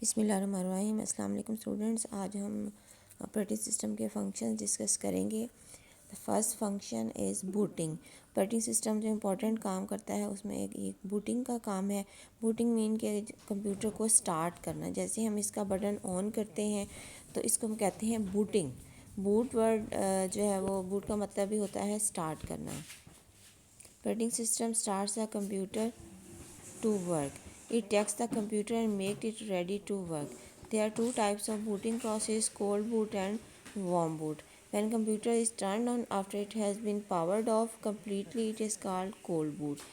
بسم اللہ الرحمن الرحیم. السلام علیکم اسٹوڈنٹس. آج ہم آپریٹنگ سسٹم کے فنکشن ڈسکس کریں گے. First function is boating. Operating system جو امپورٹنٹ کام کرتا ہے اس میں ایک بوٹنگ کا کام ہے. بوٹنگ مین کہ کمپیوٹر کو سٹارٹ کرنا. جیسے ہم اس کا بٹن آن کرتے ہیں تو اس کو ہم کہتے ہیں بوٹنگ. بوٹ ورڈ جو ہے وہ بوٹ کا مطلب ہی ہوتا ہے سٹارٹ کرنا. Operating system starts the computer to work. It takes the computer and makes it ready to work. There are two types of booting process, cold boot and warm boot. When computer is turned on after it has been powered off completely, it is called cold boot.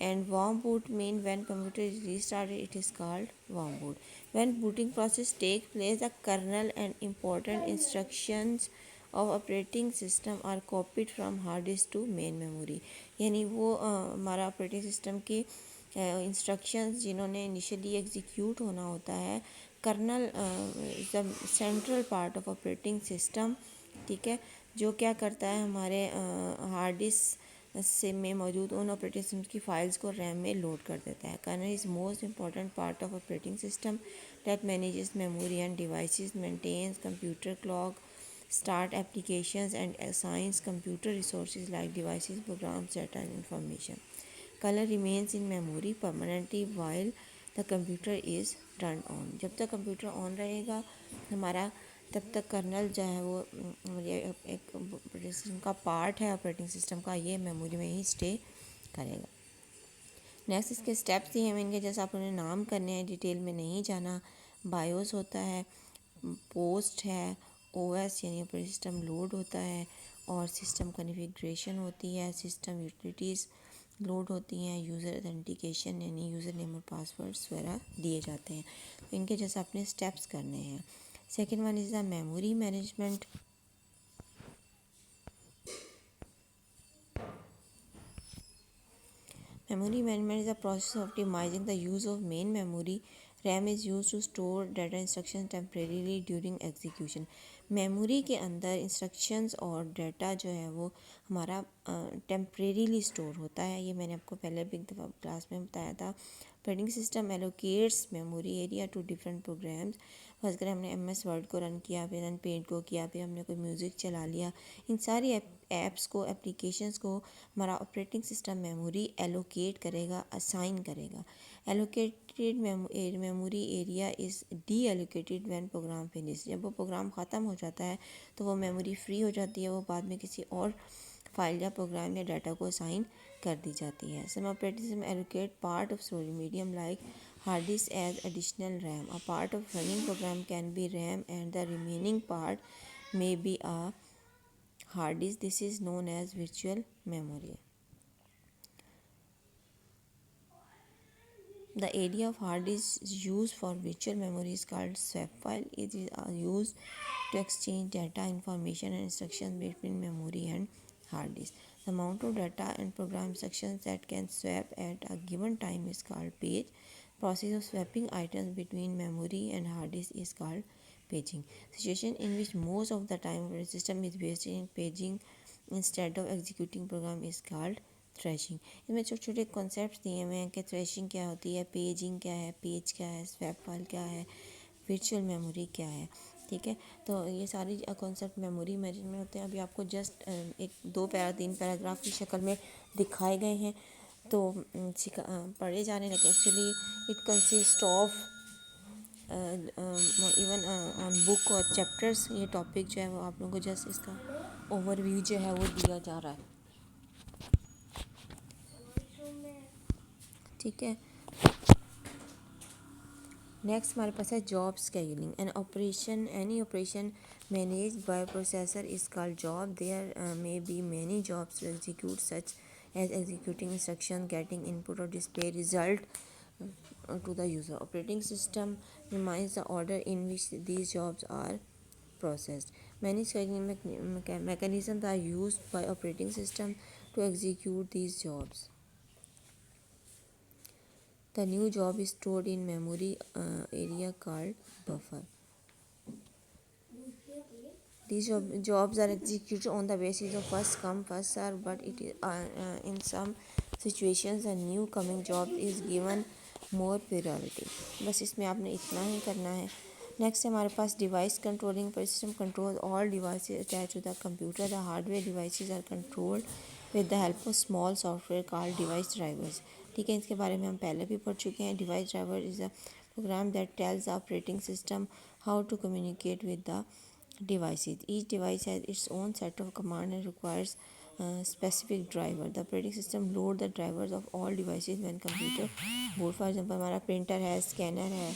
And warm boot means when computer is restarted, it is called warm boot. When booting process takes place, the kernel and important instructions of operating system are copied from hard disk to main memory. یعنی وہ ہمارا operating system کی instructions جنہوں نے initially execute ہونا ہوتا ہے. Kernel central part of operating system, ٹھیک ہے, جو کیا کرتا ہے ہمارے ہارڈ ڈسک سے میں موجود ان آپریٹنگ سسٹم کی فائلز کو ریم میں لوڈ کر دیتا ہے. Kernel is most important part of operating system that manages memory and devices, maintains computer clock, start applications and assigns computer resources like devices, programs, data and information. Color remains in memory permanently while the computer is turned on. جب تک computer on رہے گا ہمارا تب تک colonel جو ہے وہ ایک آپریٹنگ سسٹم کا پارٹ ہے. آپریٹنگ سسٹم کا یہ میموری میں ہی اسٹے کرے گا. نیکسٹ اس کے اسٹیپس دیے ہیں ان کے, جیسے آپ انہیں نام کرنے ہیں, ڈیٹیل میں نہیں جانا. بایوس ہوتا ہے, پوسٹ ہے, او ایس یعنی آپریٹنگ سسٹم لوڈ ہوتا ہے, اور سسٹم کنفیگریشن ہوتی ہے, سسٹم یوٹیلیٹیز لوڈ ہوتی ہیں, یوزر اتھینٹیکیشن یعنی یوزر نیم اور پاسورڈس وغیرہ دیے جاتے ہیں. تو ان کے جیسے اپنے اسٹیپس کرنے ہیں. Second one is the memory management. Memory management is the process of optimizing the use of main memory. RAM is used to store data instructions temporarily during execution. Memory کے اندر انسٹرکشنز اور data جو ہے وہ ہمارا temporarily store ہوتا ہے. یہ میں نے آپ کو پہلے بھی ایک دفعہ کلاس میں بتایا تھا. Operating system allocates memory area to different programs. فرض کریں ہم نے ایم ایس ورڈ کو رن کیا, پھر رن پینٹ کو کیا, پھر ہم نے کوئی میوزک چلا لیا. ان ساری ایپس کو, اپلیکیشنز کو ہمارا آپریٹنگ سسٹم میموری ایلوکیٹ کرے گا, اسائن کرے گا. Allocated memory area is deallocated when program finish. جب وہ پروگرام ختم ہو جاتا ہے تو وہ میموری فری ہو جاتی ہے, وہ بعد میں کسی اور فائل یا پروگرام یا ڈیٹا کو اسائن کر دی جاتی ہے. Some operating system allocate part of storage medium like hard disk as additional RAM. A part of running program can be RAM and the remaining part may be a hard disk. This is known as virtual memory. The area of hard disk used for virtual memory is called swap file. It is used to exchange data, information and instructions between memory and hard disk. The amount of data and program instructions that can swap at a given time is called page. Process of swapping items between memory and hard disk is called paging. Situation in which most of the time the system is wasted in paging instead of executing program is called thrashing. اس میں چھوٹے چھوٹے concepts دیے ہوئے ہیں کہ threshing کیا ہوتی ہے, پیجنگ کیا ہے, پیج کیا ہے, سویپ فائل کیا ہے, ورچوئل میموری کیا ہے, ٹھیک ہے. تو یہ ساری کانسیپٹ میموری مینجمنٹ ہوتے ہیں. ابھی آپ کو جسٹ ایک 3 پیراگراف کی شکل میں دکھائے گئے ہیں تو پڑھے جانے لگے. Actually it consist of even on book اور چیپٹرس. یہ ٹاپک جو ہے وہ آپ لوگوں کو جسٹ اس کا اوور ویو جو ہے وہ دیا جا رہا ہے, ٹھیک ہے. نیکسٹ ہمارے پاس ہے job scheduling. Any operation managed by processor is called job. There may be many jobs to execute such as executing instruction, getting input or display result to the user. Operating system determines the order in which these jobs are processed. Many scheduling mechanisms are used by operating system to execute these jobs. The new job is stored in memory area called buffer. These jobs are executed on the basis of first come first serve, but it is in some situations a new coming job is given more priority. بس اس میں آپ نے اتنا ہی کرنا ہے. Next ہمارے پاس device controlling پر system control all devices attach to the computer. The hardware devices are controlled with the help of small software call device drivers. ٹھیک ہے، اس کے بارے میں ہم پہلے بھی پڑھ چکے ہیں. Device driver is a program that tells the operating system how to communicate with the devices. Each device has its own set of command and requires specific driver. The operating system load the drivers of all devices when computer boot. For example ہمارا printer ہے، scanner ہے،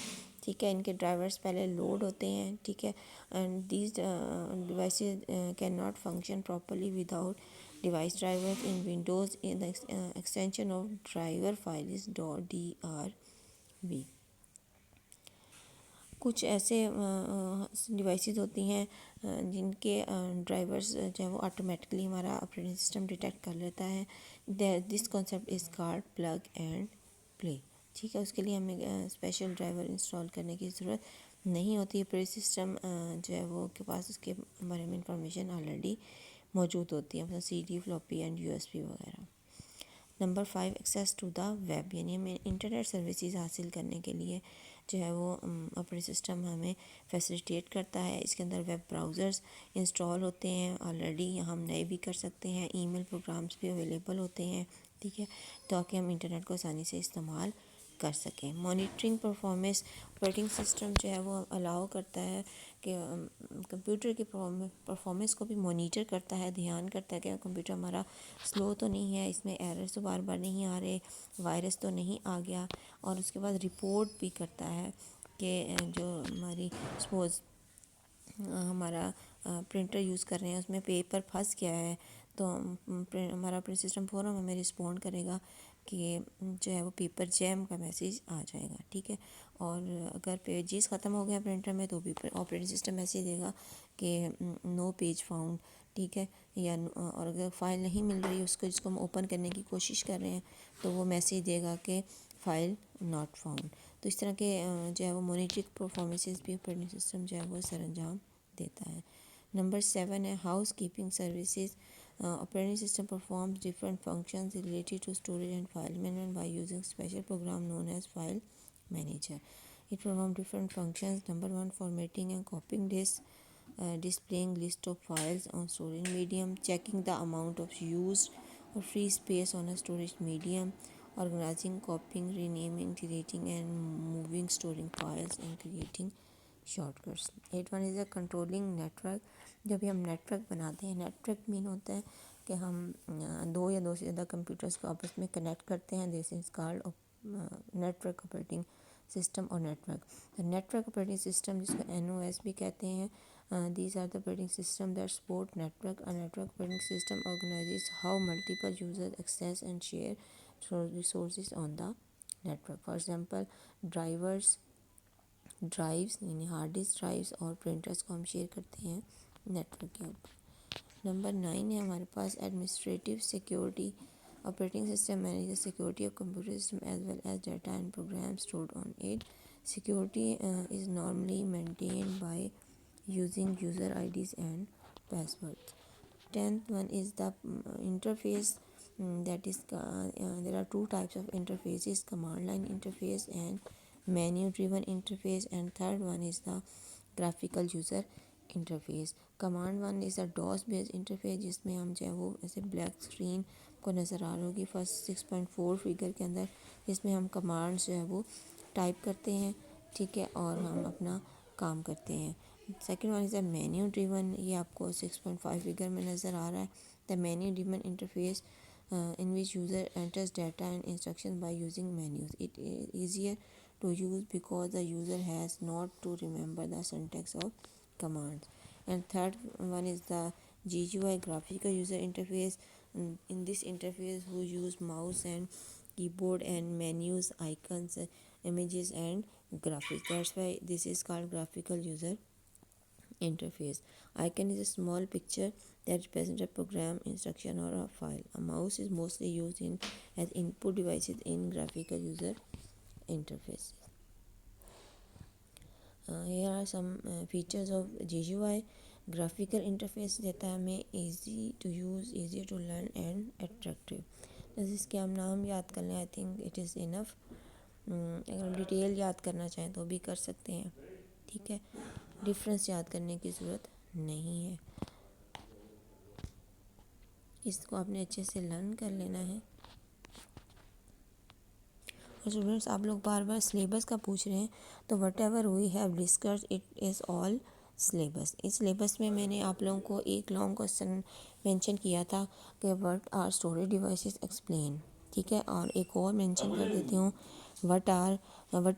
ٹھیک ہے، ان کے drivers پہلے load ہوتے ہیں. ٹھیک ہے، and these devices can not function properly without device drivers. In Windows the extension of driver file is .drv. کچھ ایسے ڈیوائسز ہوتی ہیں جن کے ڈرائیورز جو ہے وہ آٹومیٹکلی ہمارا آپریٹنگ سسٹم ڈیٹیکٹ کر لیتا ہے. This concept is called plug and play. ٹھیک ہے، اس کے لیے ہمیں اسپیشل ڈرائیور انسٹال کرنے کی ضرورت نہیں ہوتی. آپریٹنگ سسٹم جو ہے وہ کے پاس اس کے بارے میں انفارمیشن آلریڈی موجود ہوتی ہے، مثلا C D, floppy and U S B وغیرہ. Number 5 access to the web, یعنی ہمیں انٹرنیٹ سروسز حاصل کرنے کے لیے جو ہے وہ آپریٹنگ سسٹم ہمیں فیسیلیٹیٹ کرتا ہے. اس کے اندر ویب براؤزرز انسٹال ہوتے ہیں آلریڈی، ہم نئے بھی کر سکتے ہیں. ای میل پروگرامز بھی اویلیبل ہوتے ہیں، ٹھیک ہے، تاکہ ہم انٹرنیٹ کو آسانی سے استعمال کر سکیں. مانیٹرنگ پرفارمنس، آپریٹنگ سسٹم جو ہے وہ الاؤ کرتا ہے کہ کمپیوٹر کی پرفارمنس کو بھی مانیٹر کرتا ہے، دھیان کرتا ہے کہ کمپیوٹر ہمارا سلو تو نہیں ہے، اس میں ایررز تو بار بار نہیں آ رہے، وائرس تو نہیں آ گیا. اور اس کے بعد رپورٹ بھی کرتا ہے کہ جو ہماری سپوز ہمارا پرنٹر یوز کر رہے ہیں اس میں پیپر پھنس گیا ہے تو ہمارا آپریٹنگ سسٹم فوراً ہمیں رسپونڈ کرے گا کہ جو ہے وہ پیپر جیم کا میسیج آ جائے گا. ٹھیک ہے، اور اگر پیجز ختم ہو گئے پرنٹر میں تو بھی آپریٹنگ سسٹم میسیج دے گا کہ نو پیج فاؤنڈ. ٹھیک ہے، یا اور اگر فائل نہیں مل رہی اس کو، جس کو ہم اوپن کرنے کی کوشش کر رہے ہیں، تو وہ میسیج دے گا کہ فائل ناٹ فاؤنڈ. تو اس طرح کے جو ہے وہ مانیٹرنگ پرفارمنسز بھی آپریٹنگ سسٹم جو ہے وہ سر انجام دیتا ہے. نمبر 7 ہے housekeeping services. Operating system performs different functions related to storage and file management by using special program known as file manager. It performs different functions. Number 1 formatting and copying disk, displaying list of files on storage medium, checking the amount of used or free space on a storage medium, organizing, copying, renaming, deleting and moving storing files and creating shortcuts. 8 one is a controlling network. جب بھی ہم net work بناتے ہیں، net work مین ہوتا ہے کہ ہم دو یا دو سے زیادہ کمپیوٹرز کو آپس میں کنیکٹ کرتے ہیں. This is called network operating system اور network. Network operating system جس کو NOS بھی کہتے ہیں. These are the operating system that support network. Network operating system organizes how multiple user access and share resources on the network. For example drives یعنی hard disk drives اور printers کو ہم share کرتے ہیں net work کے اوپر. Number 9 ہے ہمارے پاس administrative security. Operating system manager security of computer system as well as data and program stored on it. Security is normally maintained by using user IDs and passwords. 10th one is the interface. That is there are two types of interfaces: command line interface and menu driven interface. And third one is the graphical user interface. Command one is a DOS based interface جس میں ہم جو ہے وہ ایسے black screen کو نظر آ رہی ہوگی فرسٹ 6.4 فگر کے اندر، جس میں ہم کمانڈس جو ہے وہ ٹائپ کرتے ہیں. ٹھیک ہے، اور ہم اپنا کام کرتے ہیں. Second one is a menu driven, یہ آپ کو 6.5 فگر میں نظر آ رہا ہے. The menu driven interface in which user enters data and instructions by using menus. It is easier to use because the user has not to remember the syntax of commands. And third one is the GUI, graphical user interface. In this interface we use mouse and keyboard and menus, icons, images and graphics. That's why this is called graphical user interface. Icon is a small picture that represents a program, instruction or a file. A mouse is mostly used as input devices in graphical user interfaces. Here are some features of GUI. Graphical interface دیتا ہے ہمیں easy to use, easier to learn and attractive. جس کے ہم نام یاد کر لیں, I think it is enough. اگر ہم ڈیٹیل یاد کرنا چاہیں تو بھی کر سکتے ہیں، ٹھیک ہے، ڈفرینس یاد کرنے کی ضرورت نہیں ہے، اس کو آپ نے اچھے سے لرن کر لینا ہے۔ اور اسٹوڈنٹس آپ لوگ بار بار سلیبس کا پوچھ رہے ہیں، تو whatever we have discuss it is all syllabus. اس سلیبس میں میں نے آپ لوگوں کو ایک لانگ کوسچن مینشن کیا تھا کہ what are storage devices explain, ٹھیک ہے، اور ایک اور مینشن کر دیتی ہوں what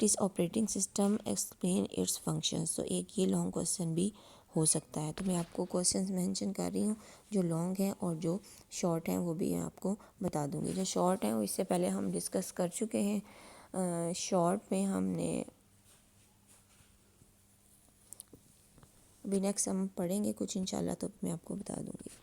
is operating system explain its functions. تو ایک یہ لانگ کوسچن بھی ہو سکتا ہے، تو میں آپ کو کوسچنز مینشن کر رہی ہوں جو لانگ ہیں، اور جو شارٹ ہیں وہ بھی میں آپ کو بتا دوں گی۔ جو شارٹ ہیں وہ اس سے پہلے ہم ڈسکس کر چکے ہیں، شارٹ میں ہم نے ابھی نیکسٹ ہم پڑھیں گے کچھ انشاءاللہ، تو میں آپ کو بتا دوں گی۔